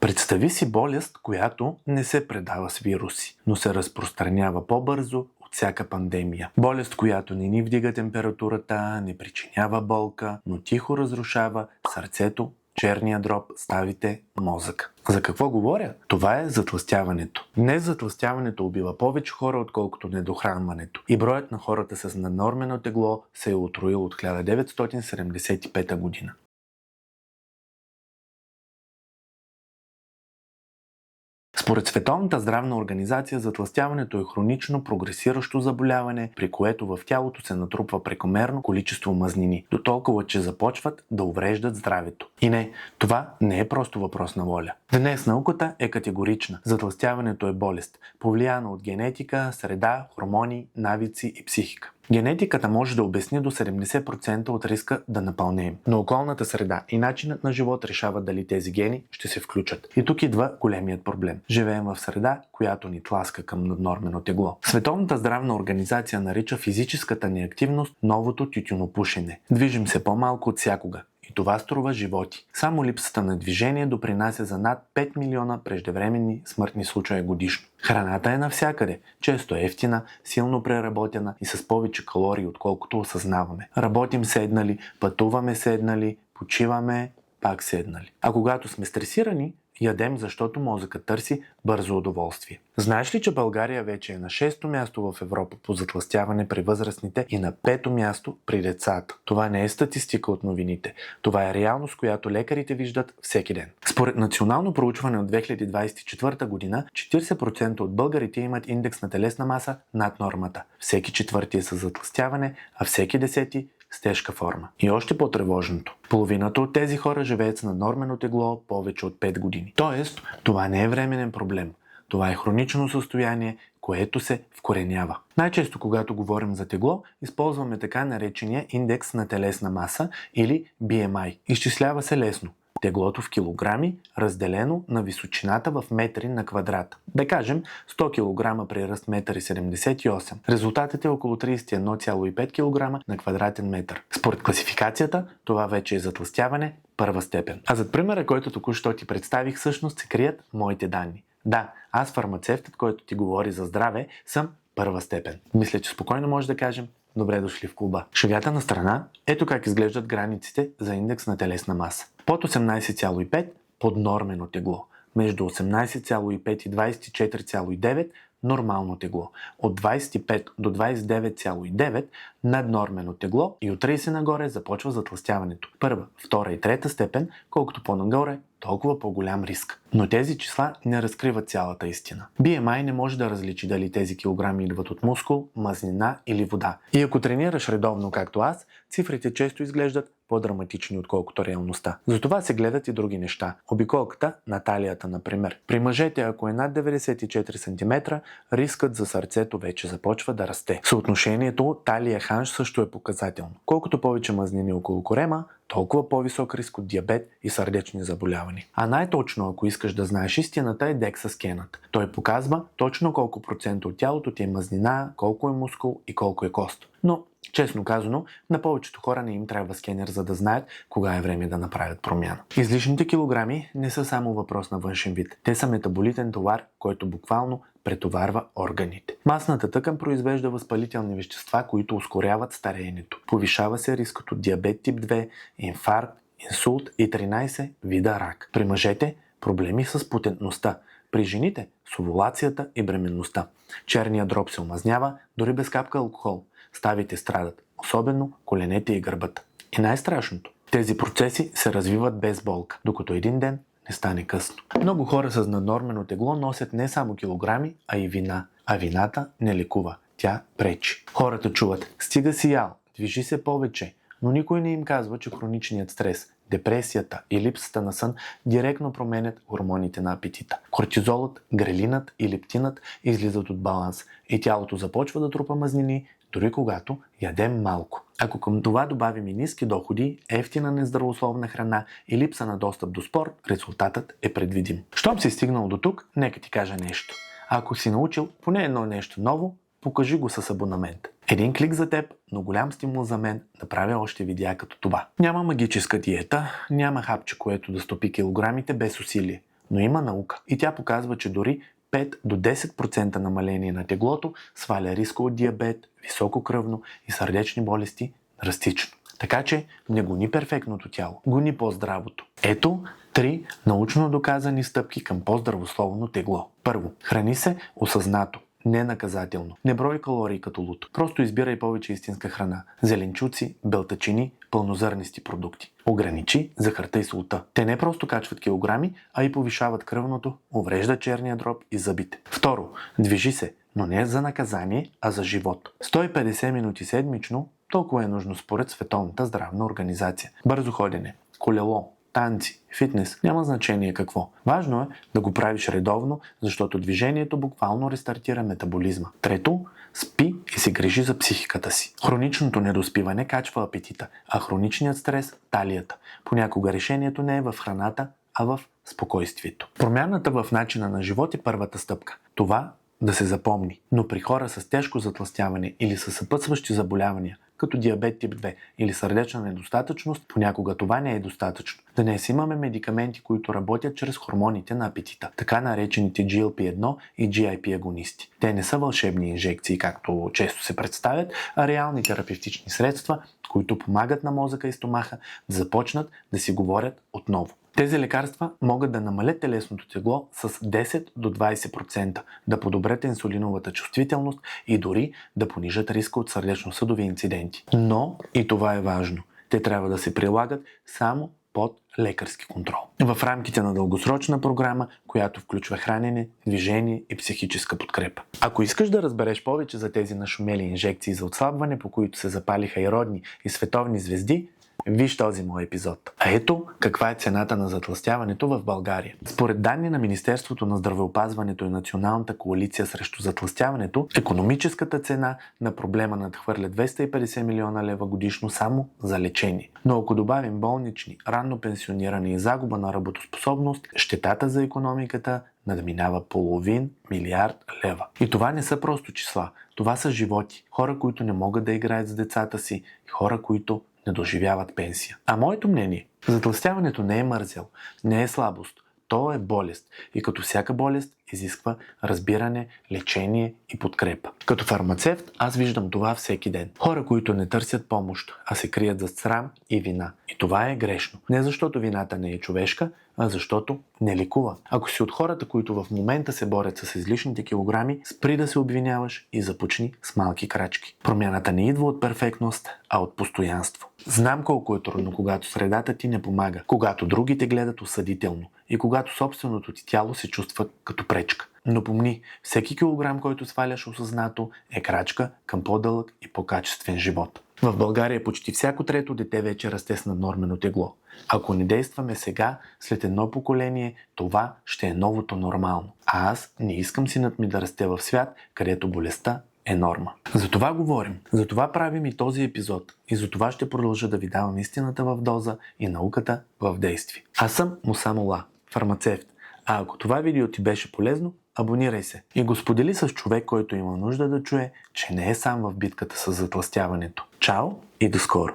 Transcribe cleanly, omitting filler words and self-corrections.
Представи си болест, която не се предава с вируси, но се разпространява по-бързо от всяка пандемия. Болест, която не ни вдига температурата, не причинява болка, но тихо разрушава сърцето, черния дроб, ставите, мозък. За какво говоря? Това е затлъстяването. Днес затлъстяването убива повече хора, отколкото недохранването. И броят на хората с наднормено тегло се е утроил от 1975 година. Според Световната здравна организация, затлъстяването е хронично прогресиращо заболяване, при което в тялото се натрупва прекомерно количество мазнини, до толкова, че започват да увреждат здравето. И не, това не е просто въпрос на воля. Днес науката е категорична. Затлъстяването е болест, повлияна от генетика, среда, хормони, навици и психика. Генетиката може да обясни до 70% от риска да напълнеем, но околната среда и начинът на живот решават дали тези гени ще се включат. И тук идва големият проблем. Живеем в среда, която ни тласка към наднормено тегло. Световната здравна организация нарича физическата неактивност новото тютюнопушене. Движим се по-малко от всякога. И това струва животи. Само липсата на движение допринася за над 5 милиона преждевременни смъртни случаи годишно. Храната е навсякъде, често ефтина, силно преработена и с повече калории, отколкото осъзнаваме. Работим седнали, пътуваме седнали, почиваме пак седнали. А когато сме стресирани, ядем, защото мозъкът търси бързо удоволствие. Знаеш ли, че България вече е на 6-то място в Европа по затлъстяване при възрастните и на 5-то място при децата? Това не е статистика от новините. Това е реалност, която лекарите виждат всеки ден. Според национално проучване от 2024 година, 40% от българите имат индекс на телесна маса над нормата. Всеки четвърти е с затлъстяване, а всеки десети с тежка форма. И още по-тревожното. Половината от тези хора живеят с наднормено тегло повече от 5 години. Тоест, това не е временен проблем. Това е хронично състояние, което се вкоренява. Най-често, когато говорим за тегло, използваме така наречения индекс на телесна маса или BMI. Изчислява се лесно. Теглото в килограми, разделено на височината в метри на квадрат. Да кажем 100 кг при ръст 1,78 м. Резултатът е около 31,5 кг на квадратен метър. Според класификацията, това вече е затлъстяване първа степен. А зад примера, който току-що ти представих, всъщност се крият моите данни. Да, аз фармацевтът, който ти говори за здраве, съм първа степен. Мисля, че спокойно може да кажем: добре дошли в клуба. Шегата на страна, ето как изглеждат границите за индекс на телесна маса. Под 18,5 поднормено тегло. Между 18,5 и 24,9 нормално тегло. От 25 до 29,9 наднормено тегло и от 30 нагоре започва затлъстяването. Първа, втора и трета степен, колкото по-нагоре, толкова по-голям риск. Но тези числа не разкриват цялата истина. BMI не може да различи дали тези килограми идват от мускул, мазнина или вода. И ако тренираш редовно както аз, цифрите често изглеждат по-драматични, отколкото реалността. Затова се гледат и други неща. Обиколката на талията, например. При мъжете, ако е над 94 см, рискът за сърцето вече започва да расте. Съотношението талия-ханш също е показателно. Колкото повече мазнини около корема, толкова по-висок риск от диабет и сърдечни заболявания. А най-точно, ако искаш да знаеш истината, е DEXA скенът. Той показва точно колко процента от тялото ти е мазнина, колко е мускул и колко е кост. Но, честно казано, на повечето хора не им трябва скенер, за да знаят кога е време да направят промяна. Излишните килограми не са само въпрос на външен вид. Те са метаболитен товар, който буквално претоварва органите. Масната тъкан произвежда възпалителни вещества, които ускоряват стареенето. Повишава се рискът от диабет тип 2, инфаркт, инсулт и 13 вида рак. При мъжете проблеми с потентността. При жените с овулацията и бременността. Черният дроб се омазнява, дори без капка алкохол. Ставите страдат, особено коленете и гърбата. И най-страшното, тези процеси се развиват без болка, докато един ден не стане късно. Много хора с наднормено тегло носят не само килограми, а и вина. А вината не лекува, тя пречи. Хората чуват: стига си ял, движи се повече, но никой не им казва, че хроничният стрес, депресията и липсата на сън директно променят хормоните на апетита. Кортизолът, грелинът и лептинът излизат от баланс и тялото започва да трупа мазнини, дори когато ядем малко. Ако към това добавим и ниски доходи, ефтина нездравословна храна и липса на достъп до спорт, резултатът е предвидим. Щом си стигнал до тук, нека ти кажа нещо. Ако си научил поне едно нещо ново, покажи го с абонамент. Един клик за теб, но голям стимул за мен да правя още видеа като това. Няма магическа диета, няма хапче, което да стопи килограмите без усилие. но има наука и тя показва, че дори 5 до 10% намаление на теглото сваля риска от диабет, високо кръвно и сърдечни болести драстично. Така че не гони перфектното тяло, гони по-здравото. Ето 3 научно доказани стъпки към по-здравословно тегло. Първо, храни се осъзнато, не наказателно. Не брой калории като луд. Просто избирай повече истинска храна. Зеленчуци, белтачини, пълнозърнести продукти. Ограничи захарта и солта. Те не просто качват килограми, а и повишават кръвното, увреждат черния дроб и зъбите. Второ, движи се, но не за наказание, а за живот. 150 минути седмично, толкова е нужно според Световната здравна организация. Бързо ходене, колело, танци, фитнес, няма значение какво. Важно е да го правиш редовно, защото движението буквално рестартира метаболизма. Трето, спи и се грижи за психиката си. Хроничното недоспиване качва апетита, а хроничният стрес – талията. Понякога решението не е в храната, а в спокойствието. Промяната в начина на живот е първата стъпка. Това да се запомни. Но при хора с тежко затлъстяване или с съпътстващи заболявания, като диабет тип 2 или сърдечна недостатъчност, понякога това не е достатъчно. Днес имаме медикаменти, които работят чрез хормоните на апетита, така наречените GLP-1 и GIP агонисти. Те не са вълшебни инжекции, както често се представят, а реални терапевтични средства, които помагат на мозъка и стомаха да започнат да си говорят отново. Тези лекарства могат да намалят телесното тегло с 10 до 20%, да подобрят инсулиновата чувствителност и дори да понижат риска от сърдечно-съдови инциденти. Но, и това е важно, те трябва да се прилагат само под лекарски контрол. В рамките на дългосрочна програма, която включва хранене, движение и психическа подкрепа. Ако искаш да разбереш повече за тези нашумели инжекции за отслабване, по които се запалиха и родни и световни звезди, виж този мой епизод. А ето каква е цената на затлъстяването в България. Според данни на Министерството на здравеопазването и Националната коалиция срещу затлъстяването, икономическата цена на проблема надхвърля 250 милиона лева годишно само за лечение. Но ако добавим болнични, ранно пенсиониране и загуба на работоспособност, щетата за икономиката надминава $500 милиард лева. И това не са просто числа. Това са животи. Хора, които не могат да играят с децата си и хора, които не доживяват пенсия. А моето мнение, затлъстяването не е мързел, не е слабост, то е болест и като всяка болест изисква разбиране, лечение и подкрепа. Като фармацевт аз виждам това всеки ден. Хора, които не търсят помощ, а се крият за срам и вина. И това е грешно. Не защото вината не е човешка, а защото не лекува. Ако си от хората, които в момента се борят с излишните килограми, спри да се обвиняваш и започни с малки крачки. Промяната не идва от перфектност, а от постоянство. Знам колко е трудно, когато средата ти не помага, когато другите гледат осъдително и когато собственото ти тяло се чувства като пречка. Но помни, всеки килограм, който сваляш осъзнато, е крачка към по-дълъг и по-качествен живот. В България почти всяко трето дете вече расте с наднормено тегло. Ако не действаме сега, след едно поколение, това ще е новото нормално. А аз не искам синът ми да расте в свят, където болестта е норма. За това говорим, за това правим и този епизод и за това ще продължа да ви давам истината в доза и науката в действие. Аз съм Муса Мола, фармацевт. А ако това видео ти беше полезно, абонирай се и го сподели с човек, който има нужда да чуе, че не е сам в битката с затлъстяването. Чао и до скоро!